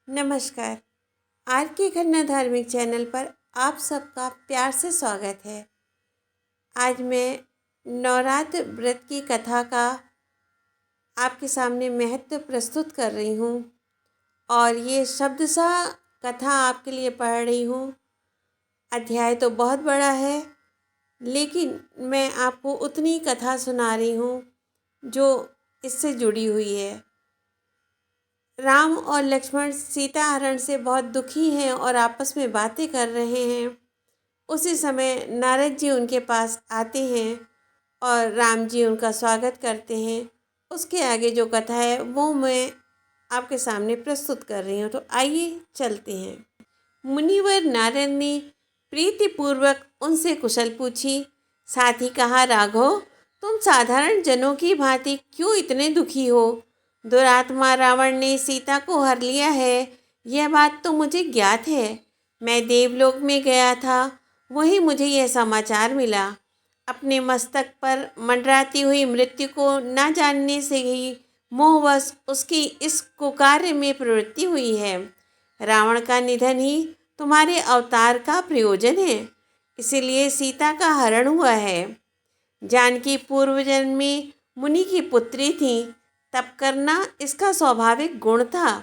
नमस्कार। आर के खन्ना धार्मिक चैनल पर आप सबका प्यार से स्वागत है। आज मैं नवरात्र व्रत की कथा का आपके सामने महत्व प्रस्तुत कर रही हूँ और ये शब्दशः कथा आपके लिए पढ़ रही हूँ। अध्याय तो बहुत बड़ा है, लेकिन मैं आपको उतनी कथा सुना रही हूँ जो इससे जुड़ी हुई है। राम और लक्ष्मण सीता हरण से बहुत दुखी हैं और आपस में बातें कर रहे हैं। उसी समय नारद जी उनके पास आते हैं और राम जी उनका स्वागत करते हैं। उसके आगे जो कथा है वो मैं आपके सामने प्रस्तुत कर रही हूँ, तो आइए चलते हैं। मुनिवर नारद ने प्रीतिपूर्वक उनसे कुशल पूछी। साथ ही कहा, राघव, तुम साधारण जनों की भांति क्यों इतने दुखी हो? दुरात्मा रावण ने सीता को हर लिया है, यह बात तो मुझे ज्ञात है। मैं देवलोक में गया था, वहीं मुझे यह समाचार मिला। अपने मस्तक पर मंडराती हुई मृत्यु को न जानने से ही मोहवश उसकी इस कुकार्य में प्रवृत्ति हुई है। रावण का निधन ही तुम्हारे अवतार का प्रयोजन है, इसीलिए सीता का हरण हुआ है। जानकी पूर्व जन्म में मुनि की पुत्री थी, तप करना इसका स्वाभाविक गुण था।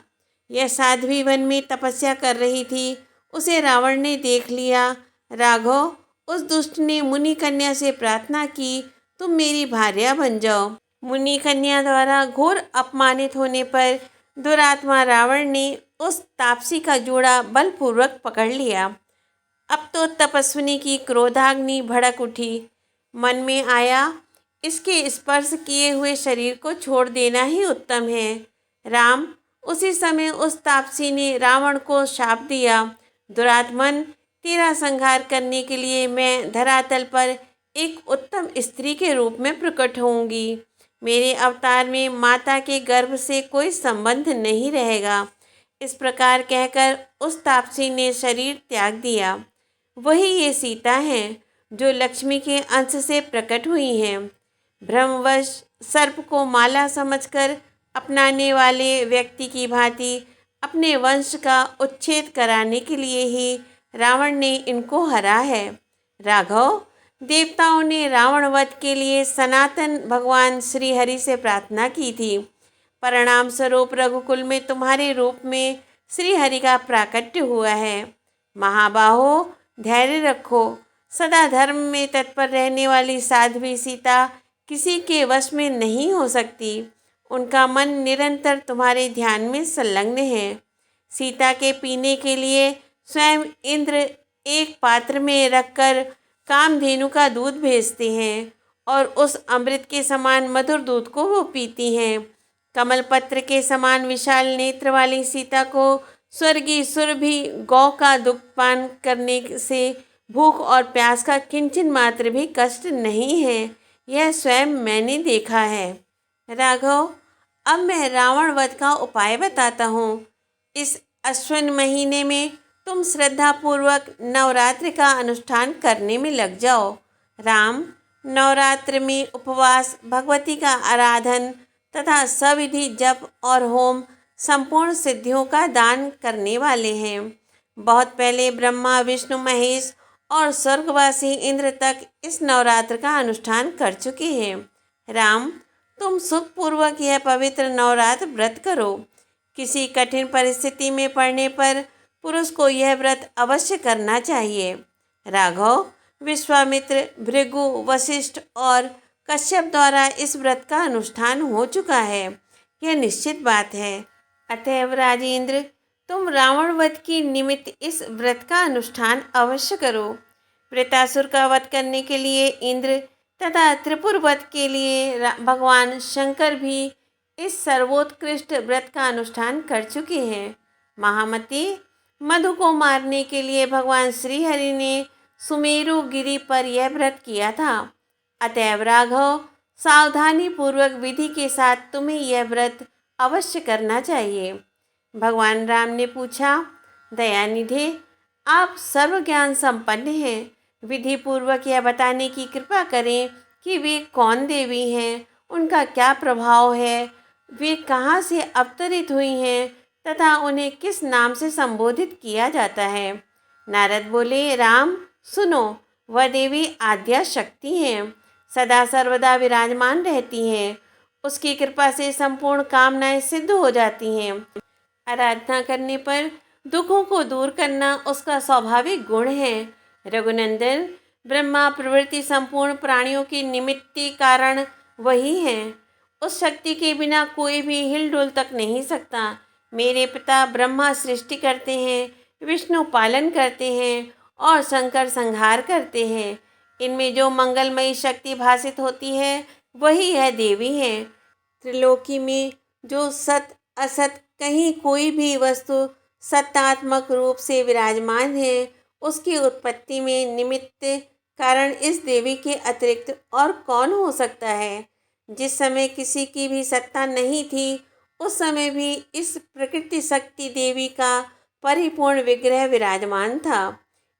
यह साध्वी वन में तपस्या कर रही थी, उसे रावण ने देख लिया। राघव, उस दुष्ट ने मुनि कन्या से प्रार्थना की, तुम मेरी भार्या बन जाओ। मुनि कन्या द्वारा घोर अपमानित होने पर दुरात्मा रावण ने उस तापसी का जोड़ा बलपूर्वक पकड़ लिया। अब तो तपस्विनी की क्रोधाग्नि भड़क उठी। मन में आया, इसके स्पर्श किए हुए शरीर को छोड़ देना ही उत्तम है। राम, उसी समय उस तापसी ने रावण को शाप दिया, दुरात्मन, तेरा संहार करने के लिए मैं धरातल पर एक उत्तम स्त्री के रूप में प्रकट होऊंगी। मेरे अवतार में माता के गर्भ से कोई संबंध नहीं रहेगा। इस प्रकार कहकर उस तापसी ने शरीर त्याग दिया। वही ये सीता हैं जो लक्ष्मी के अंश से प्रकट हुई हैं। भ्रमवश सर्प को माला समझकर अपनाने वाले व्यक्ति की भांति अपने वंश का उच्छेद कराने के लिए ही रावण ने इनको हरा है। राघव, देवताओं ने रावण वध के लिए सनातन भगवान श्री हरि से प्रार्थना की थी। परिणाम स्वरूप रघुकुल में तुम्हारे रूप में श्री हरि का प्राकट्य हुआ है। महाबाहो, धैर्य रखो। सदा धर्म में तत्पर रहने वाली साध्वी सीता किसी के वश में नहीं हो सकती। उनका मन निरंतर तुम्हारे ध्यान में संलग्न है। सीता के पीने के लिए स्वयं इंद्र एक पात्र में रखकर कामधेनु का दूध भेजते हैं और उस अमृत के समान मधुर दूध को वो पीती हैं। कमल पत्र के समान विशाल नेत्र वाली सीता को स्वर्गीय सुरभि गौ का दुग्ध पान करने से भूख और प्यास का किंचन मात्र भी कष्ट नहीं है। यह स्वयं मैंने देखा है। राघव, अब मैं रावण वध का उपाय बताता हूँ। इस अश्विन महीने में तुम श्रद्धापूर्वक नवरात्र का अनुष्ठान करने में लग जाओ। राम, नवरात्र में उपवास, भगवती का आराधन तथा सविधि जप और होम संपूर्ण सिद्धियों का दान करने वाले हैं। बहुत पहले ब्रह्मा, विष्णु, महेश और स्वर्गवासी इंद्र तक इस नवरात्र का अनुष्ठान कर चुके हैं। राम, तुम सुखपूर्वक यह पवित्र नवरात्र व्रत करो। किसी कठिन परिस्थिति में पड़ने पर पुरुष को यह व्रत अवश्य करना चाहिए। राघव, विश्वामित्र, भृगु, वशिष्ठ और कश्यप द्वारा इस व्रत का अनुष्ठान हो चुका है, यह निश्चित बात है। अतएव राजेंद्र, तुम रावण वध की निमित्त इस व्रत का अनुष्ठान अवश्य करो। वृतासुर का वध करने के लिए इंद्र तथा त्रिपुर वध के लिए भगवान शंकर भी इस सर्वोत्कृष्ट व्रत का अनुष्ठान कर चुके हैं। महामती, मधु को मारने के लिए भगवान श्रीहरि ने सुमेरु गिरी पर यह व्रत किया था। अतएव राघव, सावधानी पूर्वक विधि के साथ तुम्हें यह व्रत अवश्य करना चाहिए। भगवान राम ने पूछा, दयानिधे, आप सर्व ज्ञान संपन्न हैं, विधि पूर्वक यह बताने की कृपा करें कि वे कौन देवी हैं, उनका क्या प्रभाव है, वे कहाँ से अवतरित हुई हैं तथा उन्हें किस नाम से संबोधित किया जाता है। नारद बोले, राम सुनो, वह देवी आद्या शक्ति हैं, सदा सर्वदा विराजमान रहती हैं। उसकी कृपा से संपूर्ण कामनाएं सिद्ध हो जाती हैं। आराधना करने पर दुखों को दूर करना उसका स्वाभाविक गुण है। रघुनंदन, ब्रह्मा प्रवृत्ति संपूर्ण प्राणियों की निमित्ति कारण वही है। उस शक्ति के बिना कोई भी हिलडुल तक नहीं सकता। मेरे पिता ब्रह्मा सृष्टि करते हैं, विष्णु पालन करते हैं और शंकर संहार करते हैं। इनमें जो मंगलमयी शक्ति भासित होती है वही यह देवी है। त्रिलोकी में जो सत असत कहीं कोई भी वस्तु सत्तात्मक रूप से विराजमान है, उसकी उत्पत्ति में निमित्त कारण इस देवी के अतिरिक्त और कौन हो सकता है। जिस समय किसी की भी सत्ता नहीं थी, उस समय भी इस प्रकृति शक्ति देवी का परिपूर्ण विग्रह विराजमान था।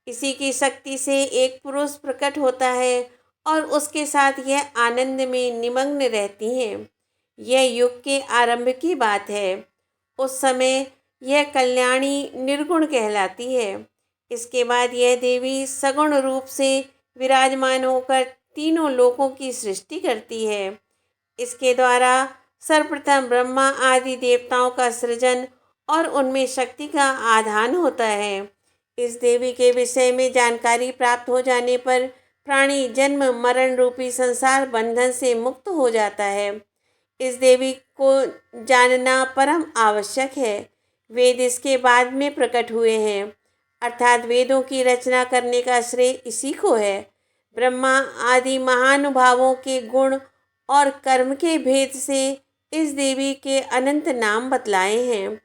इसी की शक्ति से एक पुरुष प्रकट होता है और उसके साथ यह आनंद में निमग्न रहती हैं। यह युग के आरंभ की बात है। उस समय यह कल्याणी निर्गुण कहलाती है। इसके बाद यह देवी सगुण रूप से विराजमान होकर तीनों लोकों की सृष्टि करती है। इसके द्वारा सर्वप्रथम ब्रह्मा आदि देवताओं का सृजन और उनमें शक्ति का आधान होता है। इस देवी के विषय में जानकारी प्राप्त हो जाने पर प्राणी जन्म मरण रूपी संसार बंधन से मुक्त हो जाता है। इस देवी को जानना परम आवश्यक है। वेद इसके बाद में प्रकट हुए हैं, अर्थात वेदों की रचना करने का श्रेय इसी को है। ब्रह्मा आदि महानुभावों के गुण और कर्म के भेद से इस देवी के अनंत नाम बतलाए हैं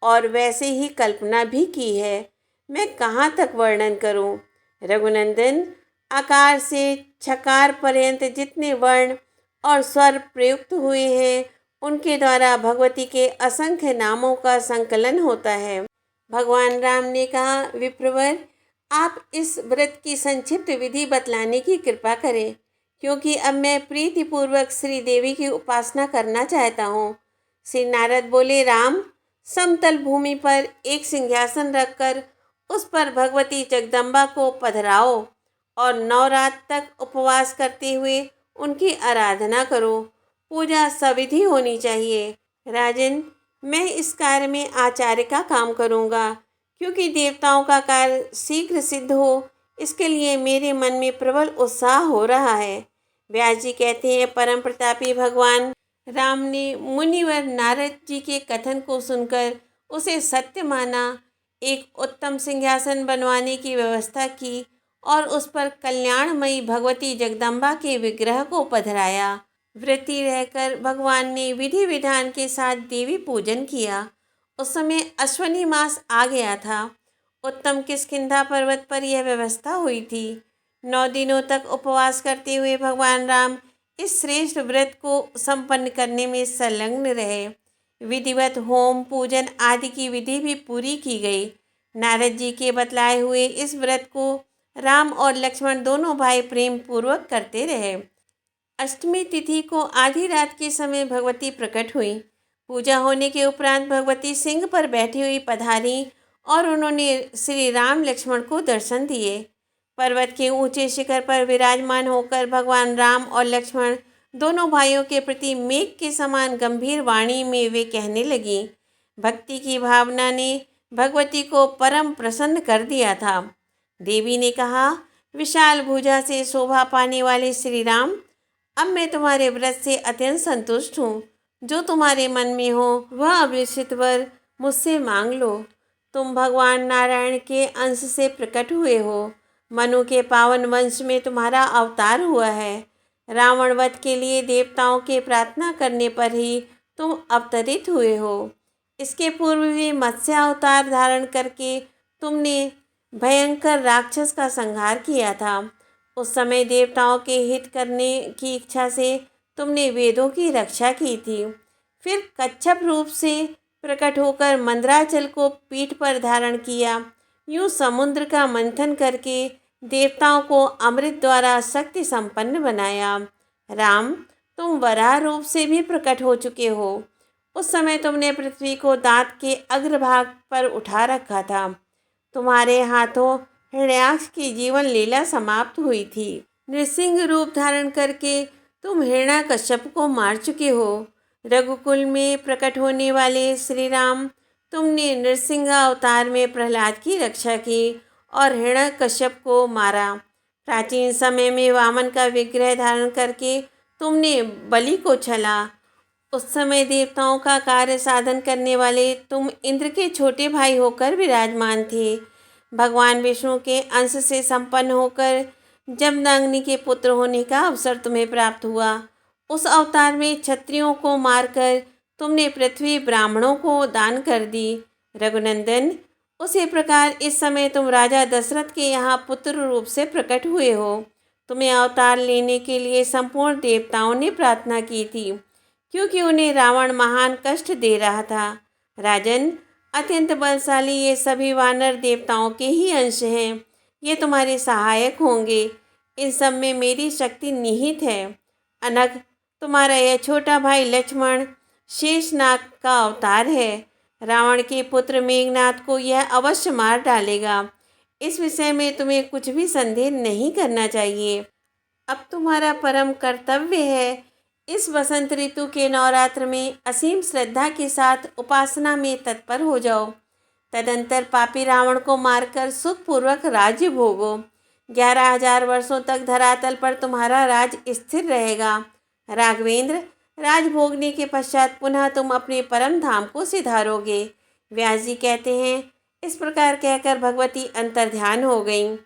और वैसे ही कल्पना भी की है। मैं कहाँ तक वर्णन करूं? रघुनंदन, आकार से छकार पर्यंत जितने वर्ण और स्वर प्रयुक्त हुए हैं, उनके द्वारा भगवती के असंख्य नामों का संकलन होता है। भगवान राम ने कहा, विप्रवर, आप इस व्रत की संक्षिप्त विधि बतलाने की कृपा करें, क्योंकि अब मैं प्रीतिपूर्वक श्री देवी की उपासना करना चाहता हूँ। श्री नारद बोले, राम, समतल भूमि पर एक सिंहासन रखकर उस पर भगवती जगदम्बा को पधराओ और 9 रात तक उपवास करते हुए उनकी आराधना करो। पूजा सविधि होनी चाहिए। राजन, मैं इस कार्य में आचार्य का काम करूँगा, क्योंकि देवताओं का कार्य शीघ्र सिद्ध हो, इसके लिए मेरे मन में प्रबल उत्साह हो रहा है। व्यास जी कहते हैं, परम प्रतापी भगवान राम ने मुनिवर नारद जी के कथन को सुनकर उसे सत्य माना, एक उत्तम सिंहासन बनवाने की व्यवस्था की और उस पर कल्याणमयी भगवती जगदम्बा के विग्रह को पधराया। व्रती रहकर भगवान ने विधि विधान के साथ देवी पूजन किया। उस समय अश्वनी मास आ गया था। उत्तम किष्किंधा पर्वत पर यह व्यवस्था हुई थी। 9 दिनों तक उपवास करते हुए भगवान राम इस श्रेष्ठ व्रत को संपन्न करने में संलग्न रहे। विधिवत होम पूजन आदि की विधि भी पूरी की गई। नारद जी के बतलाए हुए इस व्रत को राम और लक्ष्मण दोनों भाई प्रेम पूर्वक करते रहे। अष्टमी तिथि को आधी रात के समय भगवती प्रकट हुई। पूजा होने के उपरांत भगवती सिंह पर बैठी हुई पधारी और उन्होंने श्री राम लक्ष्मण को दर्शन दिए। पर्वत के ऊंचे शिखर पर विराजमान होकर भगवान राम और लक्ष्मण दोनों भाइयों के प्रति मेघ के समान गंभीर वाणी में वे कहने लगी। भक्ति की भावना ने भगवती को परम प्रसन्न कर दिया था। देवी ने कहा, विशाल भुजा से शोभा पाने वाले श्री राम, अब मैं तुम्हारे व्रत से अत्यंत संतुष्ट हूँ। जो तुम्हारे मन में हो वह अभिष्ट वर मुझसे मांग लो। तुम भगवान नारायण के अंश से प्रकट हुए हो। मनु के पावन वंश में तुम्हारा अवतार हुआ है। रावण वध के लिए देवताओं के प्रार्थना करने पर ही तुम अवतरित हुए हो। इसके पूर्व भी मत्स्य अवतार धारण करके तुमने भयंकर राक्षस का संहार किया था। उस समय देवताओं के हित करने की इच्छा से तुमने वेदों की रक्षा की थी। फिर कच्छप रूप से प्रकट होकर मंदराचल को पीठ पर धारण किया। यूँ समुद्र का मंथन करके देवताओं को अमृत द्वारा शक्ति संपन्न बनाया। राम, तुम वराह रूप से भी प्रकट हो चुके हो। उस समय तुमने पृथ्वी को दांत के अग्रभाग पर उठा रखा था। तुम्हारे हाथों हिरण्याक्ष की जीवन लीला समाप्त हुई थी। नृसिंह रूप धारण करके तुम हिरण्याकश्यप को मार चुके हो। रघुकुल में प्रकट होने वाले श्री राम, तुमने नृसिंह अवतार में प्रहलाद की रक्षा की और हिरण्याकश्यप को मारा। प्राचीन समय में वामन का विग्रह धारण करके तुमने बलि को छला। उस समय देवताओं का कार्य साधन करने वाले तुम इंद्र के छोटे भाई होकर विराजमान थे। भगवान विष्णु के अंश से संपन्न होकर जमदग्नि के पुत्र होने का अवसर तुम्हें प्राप्त हुआ। उस अवतार में क्षत्रियों को मारकर तुमने पृथ्वी ब्राह्मणों को दान कर दी। रघुनंदन, उसी प्रकार इस समय तुम राजा दशरथ के यहाँ पुत्र रूप से प्रकट हुए हो। तुम्हें अवतार लेने के लिए संपूर्ण देवताओं ने प्रार्थना की थी, क्योंकि उन्हें रावण महान कष्ट दे रहा था। राजन, अत्यंत बलशाली ये सभी वानर देवताओं के ही अंश हैं। ये तुम्हारे सहायक होंगे। इन सब में मेरी शक्ति निहित है। अनग, तुम्हारा यह छोटा भाई लक्ष्मण शेषनाग का अवतार है। रावण के पुत्र मेघनाथ को यह अवश्य मार डालेगा। इस विषय में तुम्हें कुछ भी संदेह नहीं करना चाहिए। अब तुम्हारा परम कर्तव्य है, इस वसंत ऋतु के नवरात्र में असीम श्रद्धा के साथ उपासना में तत्पर हो जाओ। तदंतर पापी रावण को मारकर सुखपूर्वक राज्य भोगो। 11,000 वर्षों तक धरातल पर तुम्हारा राज स्थिर रहेगा। राघवेंद्र, राज भोगने के पश्चात पुनः तुम अपने परम धाम को सिधारोगे। व्यास जी कहते हैं, इस प्रकार कहकर भगवती अंतर्ध्यान हो गईं।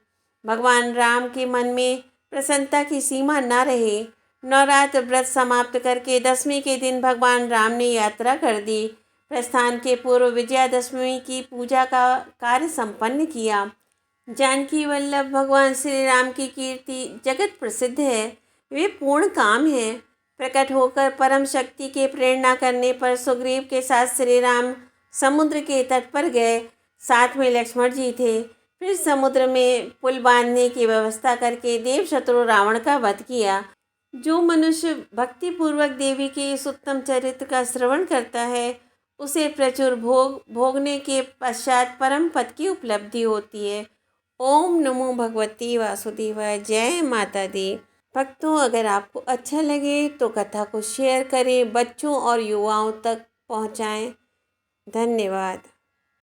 भगवान राम के मन में प्रसन्नता की सीमा न रहे। नवरात्र व्रत समाप्त करके 10वीं के दिन भगवान राम ने यात्रा कर दी। प्रस्थान के पूर्व विजयादशमी की पूजा का कार्य संपन्न किया। जानकी वल्लभ भगवान श्री राम की कीर्ति जगत प्रसिद्ध है। वे पूर्ण काम है। प्रकट होकर परम शक्ति के प्रेरणा करने पर सुग्रीव के साथ श्री राम समुद्र के तट पर गए। साथ में लक्ष्मण जी थे। फिर समुद्र में पुल बांधने की व्यवस्था करके देव शत्रु रावण का वध किया। जो मनुष्य भक्तिपूर्वक देवी के इस उत्तम चरित्र का श्रवण करता है, उसे प्रचुर भोगने के पश्चात परम पद की उपलब्धि होती है। ओम नमो भगवती वासुदेवाय। जय माता दी। भक्तों, अगर आपको अच्छा लगे तो कथा को शेयर करें, बच्चों और युवाओं तक पहुंचाएं। धन्यवाद।